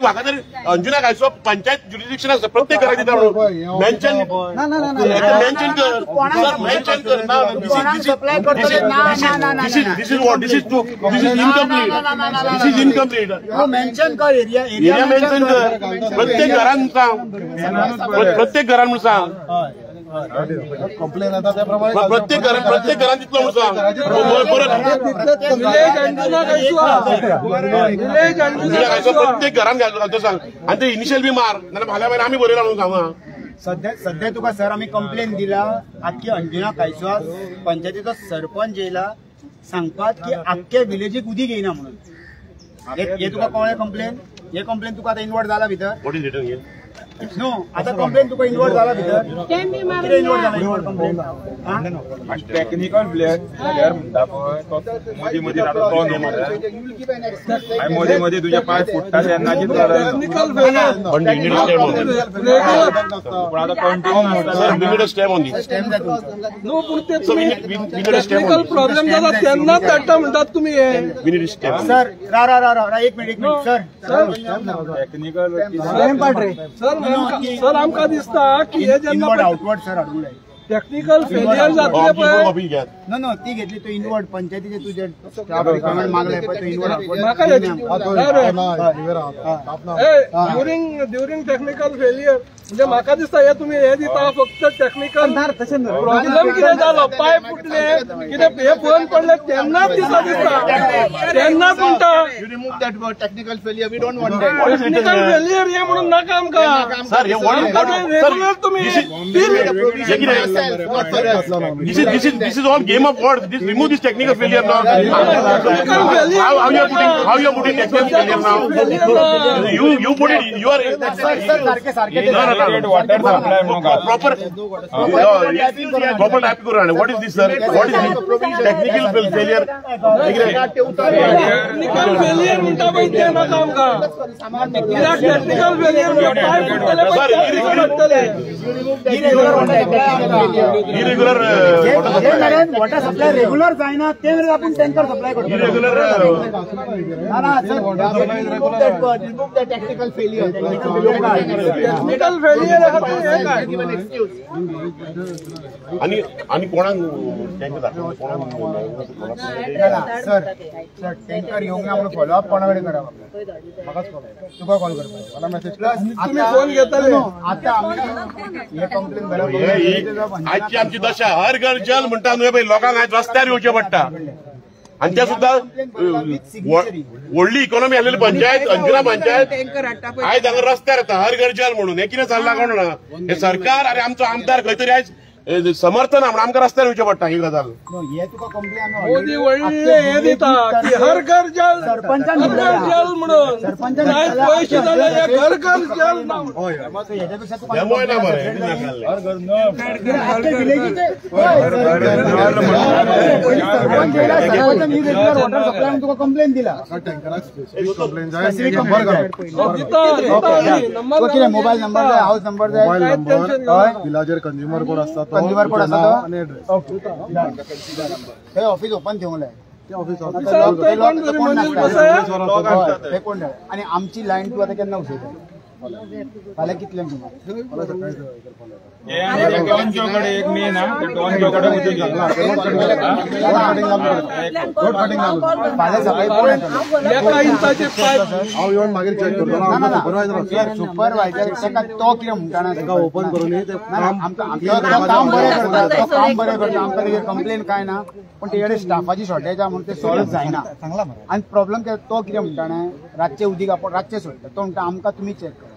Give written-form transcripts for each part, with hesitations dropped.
म्हाका तर अंजुना कायसो पंचायत ज्युरिडिक्शन आसा प्रत्येक घराक दिता मेन्शन मेन्शन कर सर मेन्शन कर ना this is what this is incomplete mention कर एरिया मेन्शन कर प्रत्येक घरान सांग प्रत्येक घरान म्हणून सांग कंप्लेन आता त्याप्रमाणे प्रत्येक घरात तितलो म्हणून सांग प्रत्येक घरान घालतो सांग आणि ते इनिशियल बी मार नाल्यार फाल्यां मागीर आमी बरयला म्हणून सांगू सध्या तुका सर आम्ही कंप्लेन दिला आख्खी अंजुना कायसवास पंचायतीचो सरपंच येयला सांगपाक की आख्ख्या विलेजीक उदीक येयना म्हणून हे तुका कळ्ळें कंप्लेन हे कंप्लेन तुका आता इन्वर्ट जाला भितर नो आता कंप्लेन तुका इन्वर्ट जाला भितर कितें इन्वर्ट जाला इन्वर्ट कंप्लेन टेक्निकल प्लेयर म्हणटा पळय तो मदीं मदीं जाता तो न्हू मरे मदीं मदीं तुजे पाय फुट्टा तेन्नाची टेक्निकल फेलियर पण we need step on this पूण आतां continue sir we need step on this no पूण ते टेक्निकल प्रॉब्लेम जाला तेन्नाच धाडटा म्हणटात तुमी हे वी नीड स्टेप सर रा एक मिनिट सर टेक्निकल सर आमकां दिसता की हे जेन्ना इनवर्ट आउटवर्ड सर हाडूंक जाय टेक्निकल फेलियर जातले पळय नो ती घेतली तो इनवर्ट पंचायतीचे तुझे स्टाफ रिक्वायरमेंट मागले पण तो इनवर्ट म्हाका ड्युरिंग टेक्निकल फेलियर म्हणजे म्हाका दिसता हे तुमी हे दिता फक्त टेक्निकल प्रॉब्लेम कितें जालो पाय फुटले कितें हे बंद पडले तेन्नाच दिसता तेन्नाच म्हणटा you remove that word technical failure we don't want that technical failure हे म्हणून नाका आमकां सर हे रेग्युलर तुम्ही this is all game of words. This remove this technical failure now. How you are putting technical failure now? You put it. You are proper type करू. What is this, sir? What is this technical failure? Technical failure म्हणटा पळय ते नाका आमकां technical failure irregular water supply regular जायना ते आपण tanker supply करतो irregular remove the technical failure technical failure आणि कोणाक टँकर सर टँकर येऊंक ना म्हणून फॉलोअप कोणाकडे करा म्हाकाच तुका कॉल करपाक मला मेसेज तुम्ही फोन घेतले आता आम्ही हे कंप्लेन आजची आमची दशा हर घर जल म्हणटा न्हू पळय लोकांक आज रस्त्यार येवचें पडटा आणि त्या सुद्धा व्हडली इकॉनॉमी आसलेली पंचायत अंजुना पंचायत आयज हांगा रस्त्यार येता हर घर जल म्हणून हे कितें चल्लां कोण ना हे सरकार आरे आमचो आमदार खंय तरी आयज समर्थन म्हणून आमकां रस्त्यार येवचें पडटा ही गजाल हे तुका कंप्लेन मोदी व्हडले हे दिता की हर घर जल सरपंचान जल म्हणून पयशे जाले हे घर घर जल हेच्यापेक्षा डेमोय ना मरे वॉटर सप्लाय तुका कंप्लेन दिला कंप्लेन जाय मोबाईल नंबर जाय हाऊस नंबर जाय विलाजर कंझ्युमर कोड असतात कंझ्युमर कोड आसा आणि एड्रेस हे ऑफिस ओपन ठेवलंय ते ऑफिस कोण आणि आमची लाईन तू आता केन्ना उठयता फाल्यां कितल्यांक डॉनच्याकडे एक मेन आहे डॉनच्याकडे फाल्यां सकाळी हांव येवन मागीर चेक करतो सुपरवायझर ताका तो कितें म्हणटा ताका ओपन करून काम बरें करता तो काम बरें करता आमकां तेजेर कंप्लेन काय ना पण तेजे स्टाफाची शॉर्टेज आहा म्हणून ते सॉल्व जायना आनी प्रॉब्लेम तो कितें म्हणटा रातचे उदीक आपण रातचे सोडटा तो म्हणटा आमकां तुमी चेक करा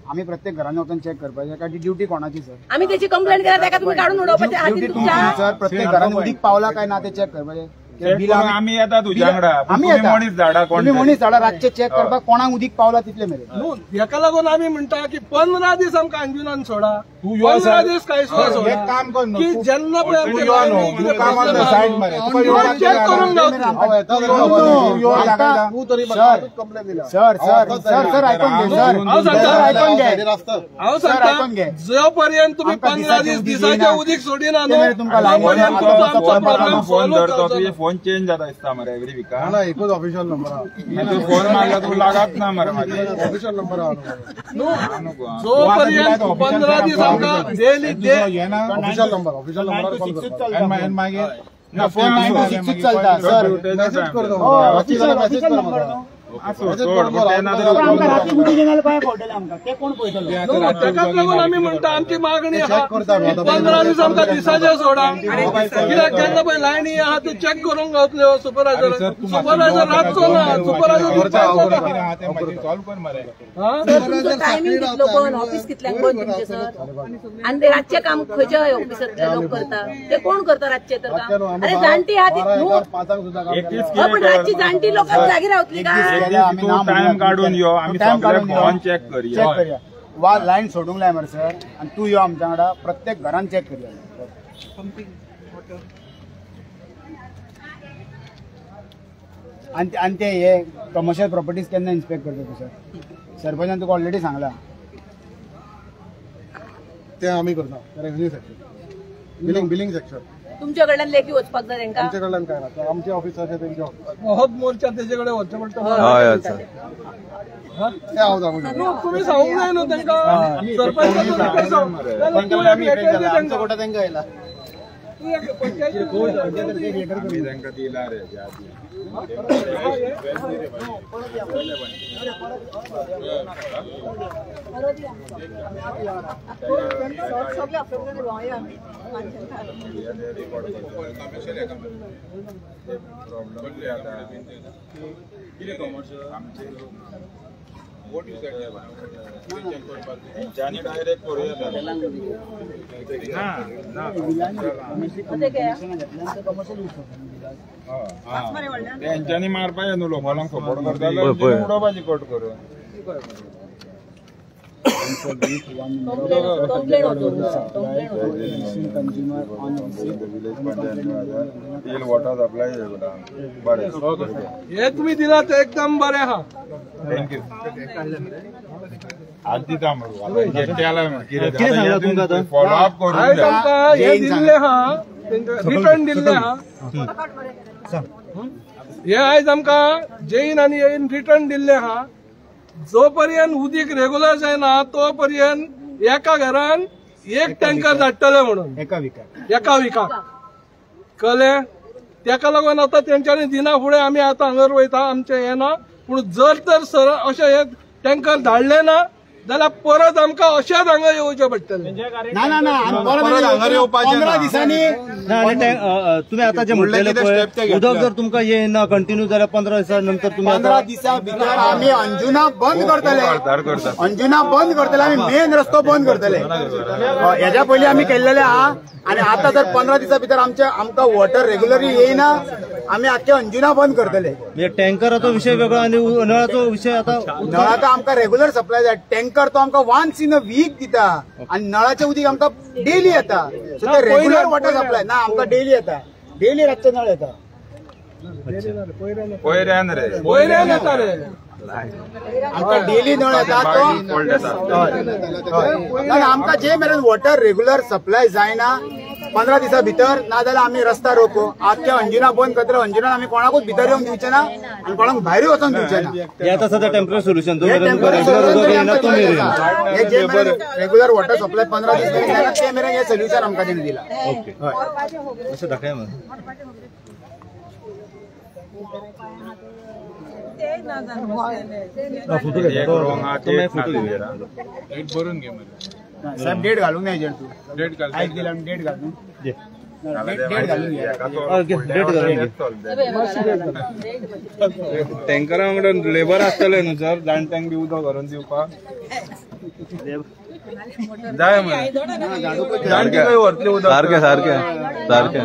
आम्ही प्रत्येक घरांनी वचून चेक करपाचें काय ती ड्युटी कोणाची सर आम्ही त्याची कंप्लेंट केला ताका तुम्ही काढून उडोवपाचें ड्युटी तुमची सर प्रत्येक घरांनी उदीक पावला काय ना ते चेक करपाचें आम्ही येता तुझ्या वांगडा आम्ही मनीस झाडा रातचे चेक करपाक कोणाक उदीक पावला तितले मेरेन हेका लागून आम्ही म्हणटा की 15 दीस आमकां अंजुनान सोडा तू यो 15 दीस काय सोडा एक काम कर न्हू, की जेन्ना तू यो न्हू, तू कामाक जा, साईड मरे तुका यो चेक करून तू तरी कंप्लेंट दिला सर ऐकून घे सर ऐकून घे हांव सर, ऐकून घे. सांगता जो पर्यंत तुम्ही आमकां 15 दिसाची दिसाच्या उदीक उदीक सोडिना ते मेरेन तुमकां लायन न्हू मारता. प्रॉब्लेम फोन सॉल्व धरतो तुझे फोन चेंज जाता दिसता मरे एवरी विका ना एकच ऑफिशियल नंबर हा तू फोन मारला तू लागत ना मरे माझे ऑफिशियल नंबर हा जो पर्यंत 15 दीस आमकां daily day official number call कर मागीर ना फोन 96 चलता सर मेसेज करतो ऑफिशियल मेसेज कर नंबर म्हाका आमकां राती उदीक येनाल काय पडटलें आमकां ते कोण पळयतलो ताकाच लागून आमी म्हणटा आमची मागणी आहा चेक करता न्हू आता 15 दीस आमकां दिसाचे सोडा कित्याक केन्ना पळय लायनी आहा त्यो चेक करूंक गावतल्यो सुपरवायझर रातचो ना सुपरवायझर सॉल्व कर मरे तुमचो टायमिंग कितलो बंद ऑफिस कितल्यांक बंद तुमचे सर आणि ते रातचे काम खंयचे ऑफिसांतले लोक करता ते कोण करता रातचे तर काम अरे जाणटी आहा ती न्हू पाचांक सुद्धा पण रातची जाणटी लोकांक जागी रावतली का टाइम काढून यो आम्ही सगळे फोन चेक करूया वा लाईन सोडूंक लाय मरे सर आणि तू यो आमच्या वांगडा प्रत्येक घरान चेक करूया आणि ते हे कमर्शियल प्रॉपर्टीज केन्ना इन्स्पेक्ट करता तू सर सरपंचान तुका ऑलरेडी सांगला ते आम्ही करता रेव्हेन्यू सेक्शन बिलिंग सेक्शन तुमच्या कडल्यान लेखी वचपाक जाय तांकां आमच्या कडल्यान काय ना आमचे ऑफिसाचे त्यांचे ऑफिस बहुत मोर्चा तेजे कडेन वचचें पडटा ते हांव सांगू शकता तुम्ही सांगूंक जाय न्हू तांकां सरपंचान आमचा कोटा तांकां येयला तांकां दिला रे त्यांच्यानी डायरेक्ट करूया त्यांच्यानी मारपा न्हू लोकांक सपोर्ट करता उडोवपाची कट करून वॉटर सप्लाय बरें हे तुम्ही दिला ते एकदम बरें आहा थँक्यू आज दिता कितें फॉलो अप करून आयज आमकां हे दिल्ले आहा रिटर्न दिल्ले आहा हे आयज आमकां जेईन आनी येईन रिटर्न दिल्ले आहा जो पर्यंत उदीक रेग्युलर जायना तो पर्यंत एका घरान एक टँकर धाडटले म्हणून एका विकाक कळ्ळें तेका लागून आतां तेंच्यांनी दिना फुडें आमी आतां हांगर वयता आमचें हें ना पूण जर तर सर अशें हे टँकर धाडले ना जाल्यार परत आमकां अशेंच हांगा येवचें पडटलें ना परत हांगर येवपाचें 15 दिसांनी तुम्ही आता जे म्हटलेले उदक जर तुमका येईना कंटिन्यू जाल्यार 15 दिसानंतर तुम्ही 15 दिसा भितर आम्ही अंजुना बंद करतले अंजुना बंद करतले आम्ही मेन रस्तो बंद करतले हेच्या पयलीं आम्ही केल्लेले आहा आणि आता जर 15 दिसा भितर आमकां वॉटर रेग्युलरली येईना आम्ही आख्खे अंजुना बंद करतले म्हणजे टँकराचो विषय वेगळो आणि नळाचो विषय आता नळाचो आमकां रेग्युलर सप्लाय जाय टँकर तो आमकां वन्स इन अ वीक दिता आणि नळाचे उदीक आमकां डेली येता सो ते रेग्युलर वॉटर सप्लाय ना आमकां डेली येता डेली रातचे नळ येता पयऱ्यान रे पयल्यान येता रे आमकां डेली नळ येता तो आमकां जे मेरेन वॉटर रेग्युलर सप्लाय जायना 15 दिसा भितर ना जाल्यार आमी रस्ता रोको आख्खे अंजुना बंद करतले अंजुनान आमी कोणाकूच भितर येवंक दिवचे ना आनी कोणाक भायर वचोंक दिवचे ना हे आता सध्या टेम्पररी सोल्युशन हे जे मेरेन रेग्युलर वॉटर सप्लाय 15 दीस मेरेन जायना ते मेरेन हे सोल्युशन आमकां तेणी दिला अशें दाखया मग भरून घे साहेब डेट घालूंक नाही तू डेट घाल आयज दिला डेट घालून डेट घालून टँकरा वांगडा लेबर आसतले न्हू सर जाणट्यांक बी उदक घरून दिवपाक जाय मरे जाणटी खंय व्हरतले उदक सारखे सारखे सारखे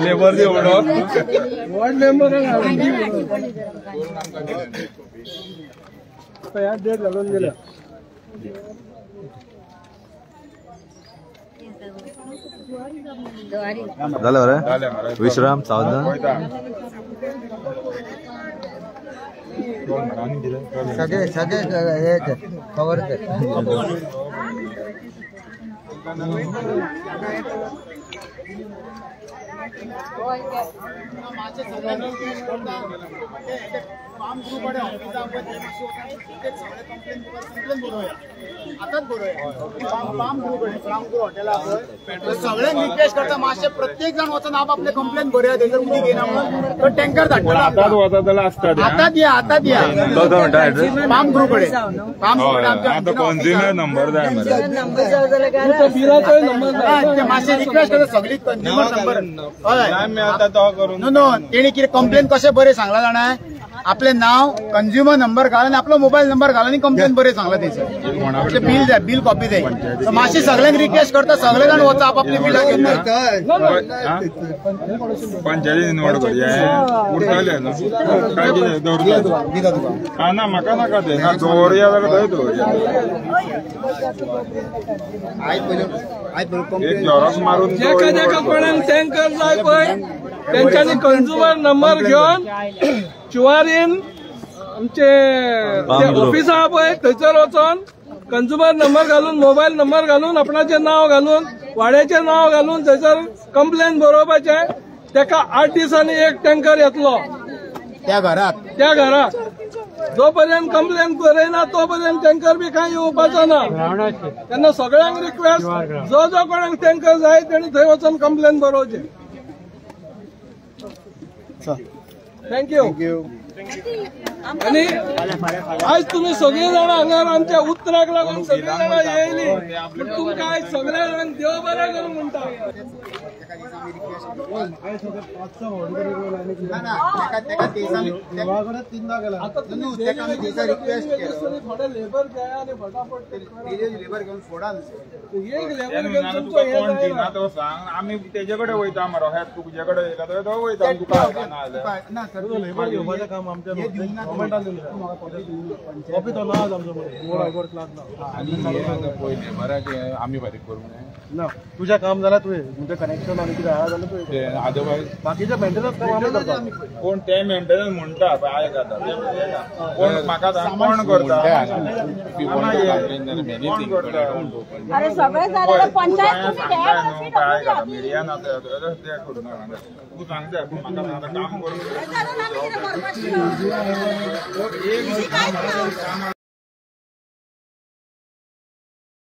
लेबर देवडो वॉर्ड मेंबर ह्या डेट घालून गेल्या झालं बरं विश्राम सावधान सगळे कवर सगळ्यांनी रिक्वेस्ट करता मातशे प्रत्येक जण वचून आपले कंप्लेंट बरोया तेजर उदी घेना म्हणून तो टँकर धाडटा आताच वता जाल्यार आसता आतां दिया पाम ग्रुप कडेन आता कंझ्युमर नंबर जाय मरे बिलाचो नंबर मातशे रिक्वेस्ट करता सगळी कंझ्युमर नंबर हय मी आता तो करून नो तेणी कितें कंप्लेन कशें बरें सांगला जाणा आपले नाव कंझ्युमर नंबर घाल आनी आपलो मोबायल नंबर घाल आनी कंप्लेन बरें सांगला थंयसर बिल जाय बिल कॉपी जाय मातशी सगळ्यांक रिक्वेस्ट करता सगळे जाण वचा आपापली बिलां घेवन पंचायती निवड करया उरतले न्हू काय कितें दवरता ना म्हाका नाका तें ना दवरया जाल्यार थंय दवरया एक झेरॉक्स मारून जेका जेका कोणाक टँकर जाय पळय तेंच्यांनी कंझ्युमर नंबर घेवन चिवारीन आमचे ऑफिस आहा पळय थंयसर वचोन कंझ्युमर नंबर घालून मोबायल नंबर घालून आपणाचें नांव घालून वाड्याचें नांव घालून थंयसर कंप्लेन बरोवपाचें तेका 8 दिसांनी एक टँकर येतलो त्या घराक जो पर्यंत कंप्लेन करयना तो पर्यंत टँकर बी कांय येवपाचो ना तेन्ना सगळ्यांक रिक्वेस्ट जो कोणाक टँकर जाय तेणी थंय वचून कंप्लेन बरोवचें थँक्यू आणि आज तुम्ही सगळे जाण हांगा आमच्या उतराक लागून सगळे जाण येयली पूण तुमकां आज सगळ्या जाणांक देव बरें करूं म्हणटा थोडे लेबर द्या आनी फटाफट लेबर घेवन फोडा एक लेबर घेवन तुमचो हे कोण जायना. दिना तो सांग आमी तेजे कडेन वयता मरो हे तुजे कडेन येयला तर तो वयता तुका ना जाल्यार ना सर लेबर घेवपाचें काम आमच्या गव्हर्मेंटान दिलें कॉपी तो ना आमच्या बोर्ड हायकोर्ट लागना पयले मराठी आमी फारीक करूंक ना तुझें काम जाल्यार तुवें तुजें कनेक्शन आनी कितें आहा जाल्यार तुवें अदरवायज बाकीचे मेंटेनन्स काम आमी करता कोण ते मेंटेनन्स म्हणटा आय जाता कोण म्हाका सांग कोण करता कोण करता अरे सगळे जाल्यार पंचायत मिडियान ते करूं नाका तूं सांगता म्हाका काम करूंक